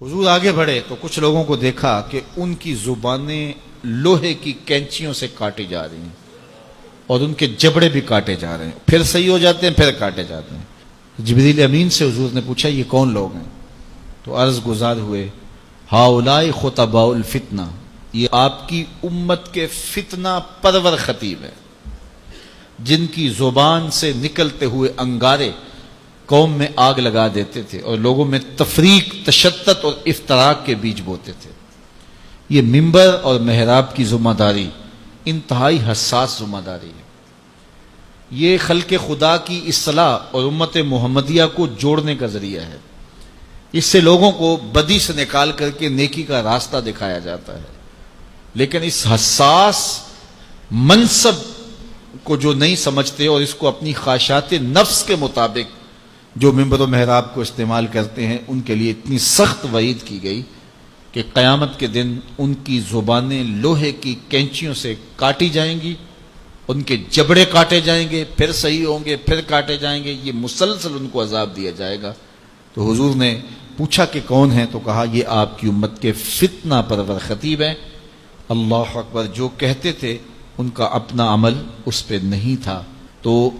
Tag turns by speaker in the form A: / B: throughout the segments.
A: حضور آگے بڑھے تو کچھ لوگوں کو دیکھا کہ ان کی زبانیں لوہے کی کینچیوں سے کاٹی جا رہی ہیں اور ان کے جبڑے بھی کاٹے جا رہے ہیں، پھر صحیح ہو جاتے ہیں، پھر کاٹے جاتے ہیں۔ جبریل امین سے حضور نے پوچھا یہ کون لوگ ہیں؟ تو عرض گزار ہوئے ہاؤلائی خطباء الفتنہ، یہ آپ کی امت کے فتنہ پرور خطیب ہیں جن کی زبان سے نکلتے ہوئے انگارے قوم میں آگ لگا دیتے تھے اور لوگوں میں تفریق، تشتت اور افتراق کے بیج بوتے تھے۔ یہ منبر اور محراب کی ذمہ داری انتہائی حساس ذمہ داری ہے۔ یہ خلق خدا کی اصلاح اور امت محمدیہ کو جوڑنے کا ذریعہ ہے۔ اس سے لوگوں کو بدی سے نکال کر کے نیکی کا راستہ دکھایا جاتا ہے، لیکن اس حساس منصب کو جو نہیں سمجھتے اور اس کو اپنی خواہشات نفس کے مطابق جو منبر و محراب کو استعمال کرتے ہیں، ان کے لیے اتنی سخت وعید کی گئی کہ قیامت کے دن ان کی زبانیں لوہے کی کینچیوں سے کاٹی جائیں گی، ان کے جبڑے کاٹے جائیں گے، پھر صحیح ہوں گے، پھر کاٹے جائیں گے، یہ مسلسل ان کو عذاب دیا جائے گا۔ تو حضور نے پوچھا کہ کون ہیں؟ تو کہا یہ آپ کی امت کے فتنہ پرور خطیب ہیں۔ اللہ اکبر، جو کہتے تھے ان کا اپنا عمل اس پہ نہیں تھا۔ تو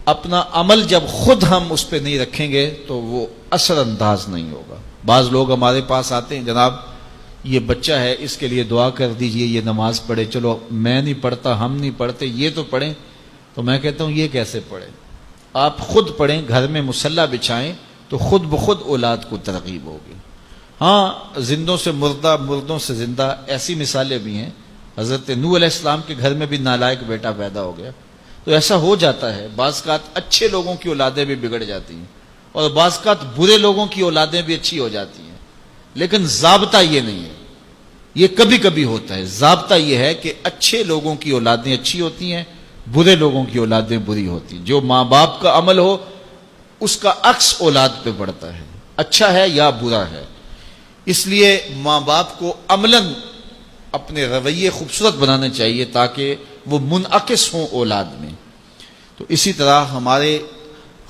A: اپنا عمل جب خود ہم اس پہ نہیں رکھیں گے تو وہ اثر انداز نہیں ہوگا۔ بعض لوگ ہمارے پاس آتے ہیں، جناب یہ بچہ ہے اس کے لیے دعا کر دیجئے، یہ نماز پڑھے۔ چلو میں نہیں پڑھتا، ہم نہیں پڑھتے، یہ تو پڑھیں۔ تو میں کہتا ہوں یہ کیسے پڑھیں؟ آپ خود پڑھیں، گھر میں مصلی بچھائیں تو خود بخود اولاد کو ترغیب ہوگی۔ ہاں، زندوں سے مردہ، مردوں سے زندہ، ایسی مثالیں بھی ہیں۔ حضرت نوح علیہ السلام کے گھر میں بھی نالائق بیٹا پیدا ہو گیا۔ تو ایسا ہو جاتا ہے، بعض اوقات اچھے لوگوں کی اولادیں بھی بگڑ جاتی ہیں اور بعض اوقات برے لوگوں کی اولادیں بھی اچھی ہو جاتی ہیں، لیکن ضابطہ یہ نہیں ہے۔ یہ کبھی کبھی ہوتا ہے۔ ضابطہ یہ ہے کہ اچھے لوگوں کی اولادیں اچھی ہوتی ہیں، برے لوگوں کی اولادیں بری ہوتی ہیں۔ جو ماں باپ کا عمل ہو اس کا عکس اولاد پہ پڑتا ہے، اچھا ہے یا برا ہے۔ اس لیے ماں باپ کو عملاً اپنے رویے خوبصورت بنانے چاہیے تاکہ وہ منعکس ہوں اولاد میں۔ تو اسی طرح ہمارے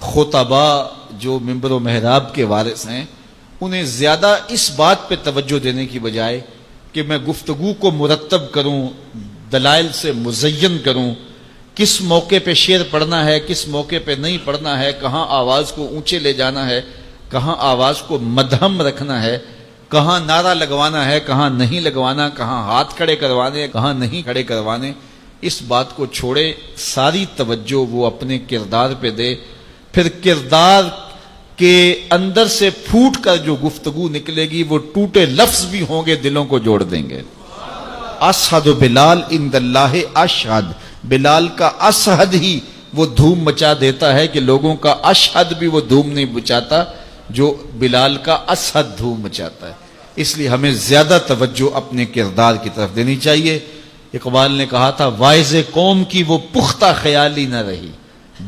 A: خطباء جو منبر و محراب کے وارث ہیں، انہیں زیادہ اس بات پہ توجہ دینے کی بجائے کہ میں گفتگو کو مرتب کروں، دلائل سے مزین کروں، کس موقع پہ شعر پڑھنا ہے، کس موقع پہ نہیں پڑھنا ہے، کہاں آواز کو اونچے لے جانا ہے، کہاں آواز کو مدھم رکھنا ہے، کہاں نعرہ لگوانا ہے، کہاں نہیں لگوانا، کہاں ہاتھ کھڑے کروانے، کہاں نہیں کھڑے کروانے، اس بات کو چھوڑے، ساری توجہ وہ اپنے کردار پہ دے۔ پھر کردار کے اندر سے پھوٹ کر جو گفتگو نکلے گی وہ ٹوٹے لفظ بھی ہوں گے، دلوں کو جوڑ دیں گے۔ اشہد بلال عند اللہ اشہد، بلال کا اشہد ہی وہ دھوم مچا دیتا ہے کہ لوگوں کا اشہد بھی وہ دھوم نہیں مچاتا جو بلال کا اشہد دھوم مچاتا ہے۔ اس لیے ہمیں زیادہ توجہ اپنے کردار کی طرف دینی چاہیے۔ اقبال نے کہا تھا واعظ قوم کی وہ پختہ خیالی نہ رہی،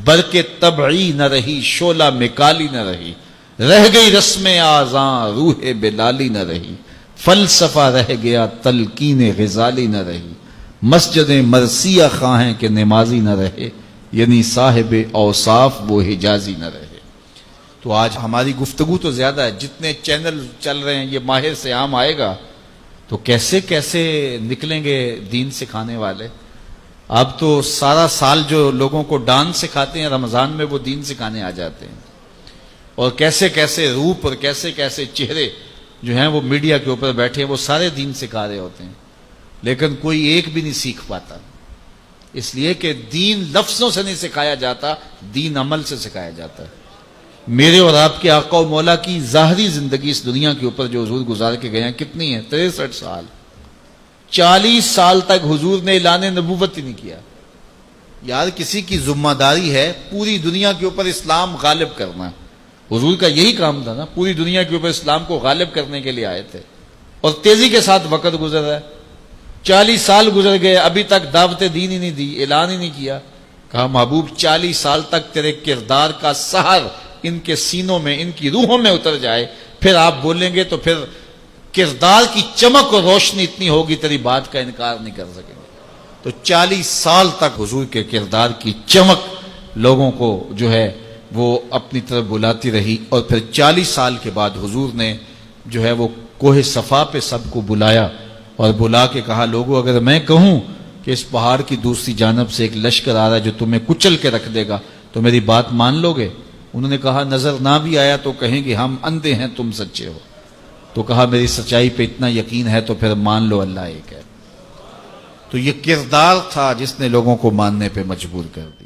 A: برق طبعی نہ رہی، شعلہ مکالی نہ رہی، رہ گئی رسم آذاں روح بلالی نہ رہی، فلسفہ رہ گیا تلقین غزالی نہ رہی، مسجد مرثیہ خواہیں کہ نمازی نہ رہے، یعنی صاحب اوصاف وہ حجازی نہ رہے۔ تو آج ہماری گفتگو تو زیادہ ہے، جتنے چینل چل رہے ہیں، یہ ماہر سے عام آئے گا تو کیسے کیسے نکلیں گے دین سکھانے والے۔ اب تو سارا سال جو لوگوں کو ڈانس سکھاتے ہیں، رمضان میں وہ دین سکھانے آ جاتے ہیں، اور کیسے کیسے روپ اور کیسے کیسے چہرے جو ہیں وہ میڈیا کے اوپر بیٹھے ہیں، وہ سارے دین سکھا رہے ہوتے ہیں، لیکن کوئی ایک بھی نہیں سیکھ پاتا، اس لیے کہ دین لفظوں سے نہیں سکھایا جاتا، دین عمل سے سکھایا جاتا ہے۔ میرے اور آپ کے آقا و مولا کی ظاہری زندگی اس دنیا کے اوپر جو حضور گزار کے گئے ہیں کتنی ہے؟ 63 سال۔ 40 سال تک حضور نے اعلان نبوت ہی نہیں کیا۔ یار کسی کی ذمہ داری ہے پوری دنیا کے اوپر اسلام غالب کرنا، حضور کا یہی کام تھا نا، پوری دنیا کے اوپر اسلام کو غالب کرنے کے لیے آئے تھے، اور تیزی کے ساتھ وقت گزر رہا ہے۔ 40 سال گزر گئے، ابھی تک دعوت دین ہی نہیں دی، اعلان ہی نہیں کیا۔ کہا محبوب 40 سال تک تیرے کردار کا سحر ان کے سینوں میں، ان کی روحوں میں اتر جائے، پھر آپ بولیں گے تو پھر کردار کی چمک اور روشنی اتنی ہوگی تیری بات کا انکار نہیں کر سکیں گے۔ تو 40 سال تک حضور کے کردار کی چمک لوگوں کو جو ہے وہ اپنی طرف بلاتی رہی، اور پھر 40 سال کے بعد حضور نے جو ہے وہ کوہ صفا پہ سب کو بلایا اور بلا کے کہا لوگوں اگر میں کہوں کہ اس پہاڑ کی دوسری جانب سے ایک لشکر آ رہا ہے جو تمہیں کچل کے رکھ دے گا تو میری بات مان لو گے؟ انہوں نے کہا نظر نہ بھی آیا تو کہیں گے ہم اندھے ہیں تم سچے ہو. تو کہا میری سچائی پہ اتنا یقین ہے تو پھر مان لو اللہ ایک ہے. تو یہ کردار تھا جس نے لوگوں کو ماننے پہ مجبور کر دیا.